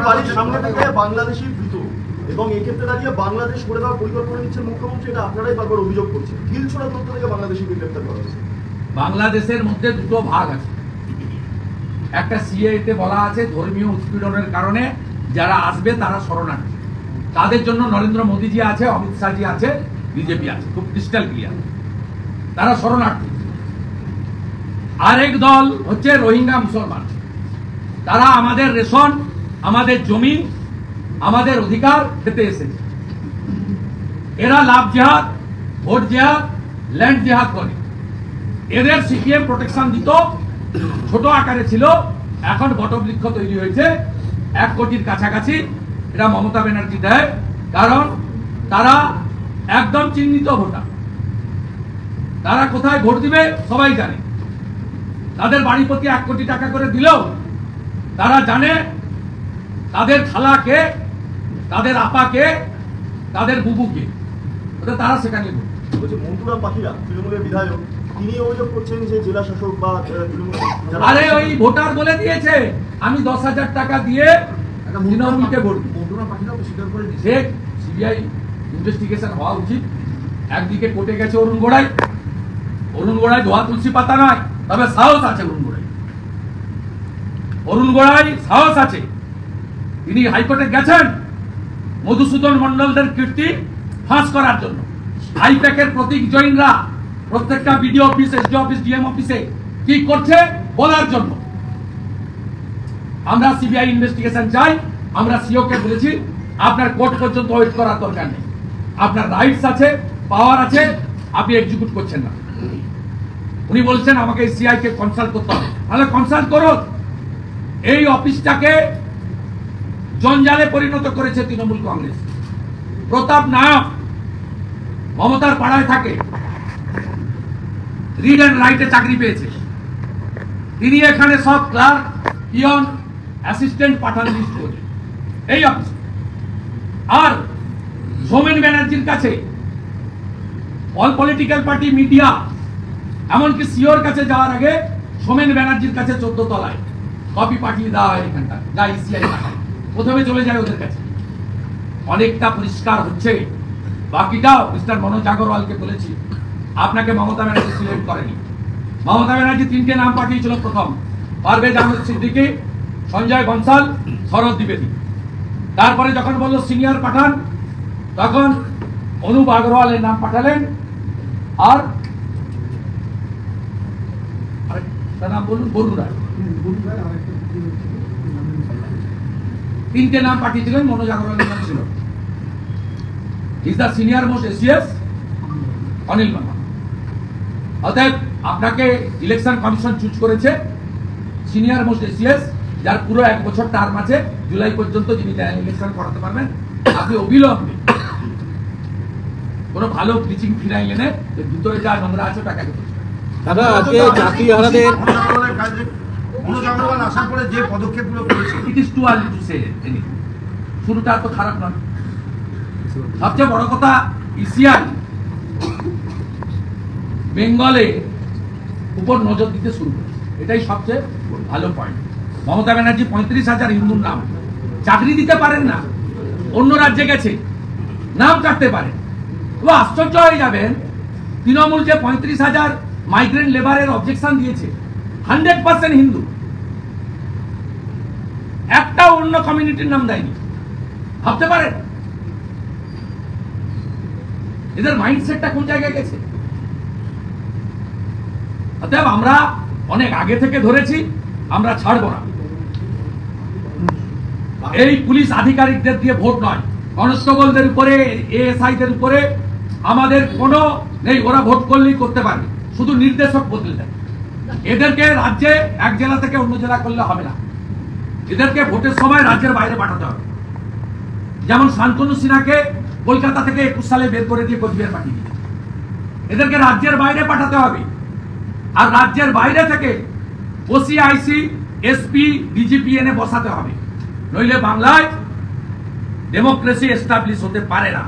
বাড়ির সামনে থেকে বাংলাদেশি দ্রুত এবং এই ক্ষেত্রে দাঁড়িয়ে বাংলাদেশ করে দেওয়ার পরিকল্পনা নিচ্ছে মুখ্যমন্ত্রী, এটা আপনারাই বারবার অভিযোগ করছেন। ঢিলছোড়া দূরত্ব থেকে বাংলাদেশি গ্রেপ্তার করা হয়েছে। বাংলাদেশের মধ্যে দুটো ভাগ আছে, একটা সিএতে বলা আছে ধর্মীয় উৎপীড়নের কারণে যারা আসবে তারা শরণার্থী, তাদের জন্য নরেন্দ্র মোদীজি আছে, অমিত শাহজি আছে, বিজেপি আছে, খুব ক্রিস্টাল ক্লিয়ার, তারা শরণার্থী। আরেক দল হচ্ছে রোহিঙ্গা মুসলমান, তারা আমাদের রেশন, আমাদের জমি, আমাদের অধিকার পেতে এসেছে। এরা লাভ জেহাদ, ভোট জেহাদ, ল্যান্ড জেহাদ করে। এদের সিপিএম প্রোটেকশন দিত, ছোট আকারে ছিল, এখন বটবৃক্ষ তৈরি হয়েছে 1 কোটির কাছাকাছি। এটা মমতা ব্যানার্জি দেয়, কারণ তারা একদম চিহ্নিত ভোটার। তারা কোথায় ভোট দিবে সবাই জানে। তাদের বাড়ি প্রতি 1 কোটি টাকা করে দিলেও তারা জানে তাদের খালাকে, তাদের আপাকে, তাদের বুবুকে, তারা সেখানে বলছে। মন্টুরাম পাখিরা তৃণমূলের বিধায়ক, তিনি অভিযোগ করছেন যে জেলা শাসক বা আরে ওই ভোটার বলে দিয়েছে আমি 10,000 টাকা দিয়ে তৃণমূলকে ভোট দিই। মন্টুরাম পাখিরা স্বীকার করে দিয়েছে। সিবিআই ইনভেস্টিগেশন হওয়া উচিত। একদিকে কোর্টে গেছে অরুণ গোড়াই, অরুণ গোড়াই ধোয়া তুলসী পাতা নয়, তবে সাহস আছে অরুণ গোড়াই। অরুণ গোড়াই সাহস আছে, তিনি হাইকোর্টে গেছেন মধুসূদন মন্ডলদের কীর্তি ফাঁস করার জন্য। হাইপ্যাকের প্রতীক জৈনরা প্রত্যেকটা BDO office, SD office, DM অফিসে কি করছে বলার জন্য। আমরা সিবিআই ইনভেস্টিগেশন চাই। আমরা সিওকে বলেছি আপনার কোর্ট পর্যন্ত ওয়েট করার দরকার নেই, আপনার রাইটস আছে, পাওয়ার আছে, আপনি এক্সিকিউট করছেন না। উনি বলছেন আমাকে সিআই কে কনসাল্ট করতে হবে, তাহলে কনসাল্ট করুন। এই অফিসটাকে জঞ্জালে পরিণত করেছে তৃণমূল কংগ্রেস। প্রতাপ নায়ক মমতার পাড়ায় থাকে, রিড অ্যান্ড রাইটে চাকরি পেয়েছে, তিনি এখানে সব ক্লার্ক, পিয়ন, অ্যাসিস্ট্যান্ট পাঠান লিস্ট করে এই অফিস। আর সৌমেন ব্যানার্জির কাছে অল পলিটিক্যাল পার্টি, মিডিয়া, এমনকি সিওর কাছে যাওয়ার আগে সৌমেন ব্যানার্জির কাছে 14 তলায় কপি পাঠিয়ে দেওয়া হয়। এখানটা যা ইসিআই পাঠায় প্রথমে চলে যায় ওদের কাছে। অনেকটা পরিষ্কার হচ্ছে। বাকিটাও মিস্টার মনোজ আগরওয়ালকে বলেছি, আপনাকে মমতা ব্যানার্জি সিলেক্ট করেনি। মমতা ব্যানার্জি 3টে নাম পাঠিয়েছিল। প্রথম পারভেজ আহমেদ সিদ্দিকী, সঞ্জয় বনসাল, শরৎ দ্বিবেদী। তারপরে যখন বলল সিনিয়র পাঠান, তখন অনুপ আগরওয়ালের নাম পাঠালেন। আর নাম বলুন, বরুণ রায়। 3টে নাম পাঠিয়েছিলেন, মনোজ আগরওয়ালের নাম ছিল। Is the senior most ACS Anil Burma. অতএব আপনাকে ইলেকশন কমিশন চুজ করেছে সিনিয়র মোস্ট এসিএস, যার পুরো 1 বছর টার্ম আছে, জুলাই পর্যন্ত যিনি ইলেকশন করাতে পারবেন। আপনি অবিলম্বে কোনো ভালো ব্লিচিং ফিনাইল এনে ভিতরে যা নোংরা আছে টাকা দিতে। দাদা, আজকে চাকরিহারাদের আসার পরে যে পদক্ষেপগুলো করেছে, it is too early to say anything. শুরুটা তো খারাপ নয়। সবচেয়ে বড় কথা, ইসিআই বেঙ্গলে উপর নজর দিতে শুরু করেছে, এটাই সবচেয়ে ভালো পয়েন্ট। মমতা ব্যানার্জি 35,000 হিন্দুর নাম চাকরি দিতে পারেন না, অন্য রাজ্যে গেছে, নাম কাটতে পারেন। তো আশ্চর্য হয়ে যাবেন, তৃণমূল যে 35,000 মাইগ্রেন্ট লেবারের অবজেকশন দিয়েছে, 100% হিন্দু, একটা অন্য কমিউনিটির নাম দেয়নি। ভাবতে পারেন এদের মাইন্ডসেটটা কোন জায়গায় গেছে। অতএব আমরা অনেক আগে থেকে ধরেছি, আমরা ছাড়বো না। এই পুলিশ আধিকারিকদের দিয়ে ভোট নয়, কনস্টেবলদের উপরে, এএসআইদের উপরে আমাদের কোনো নেই। ওরা ভোট করলেই করতে পারবে, শুধু নির্দেশক বদলে দেয়। এদেরকে রাজ্যে এক জেলা থেকে অন্য জেলা করলে হবে না, এদেরকে ভোটের সময় রাজ্যের বাইরে পাঠাতে হবে। যেমন শান্তনু সিনহাকে কলকাতা থেকে 21 সালে বের করে দিয়ে কোচবিহার পাঠিয়ে দিয়েছে। এদেরকে রাজ্যের বাইরে পাঠাতে হবে। আর রাজ্যের বাইরে থেকে ওসি, আইসি, এসপি, ডিজিপি এনে বসাতে হবে, নইলে বাংলায় ডেমোক্রেসি এস্টাবলিশ হতে পারে না।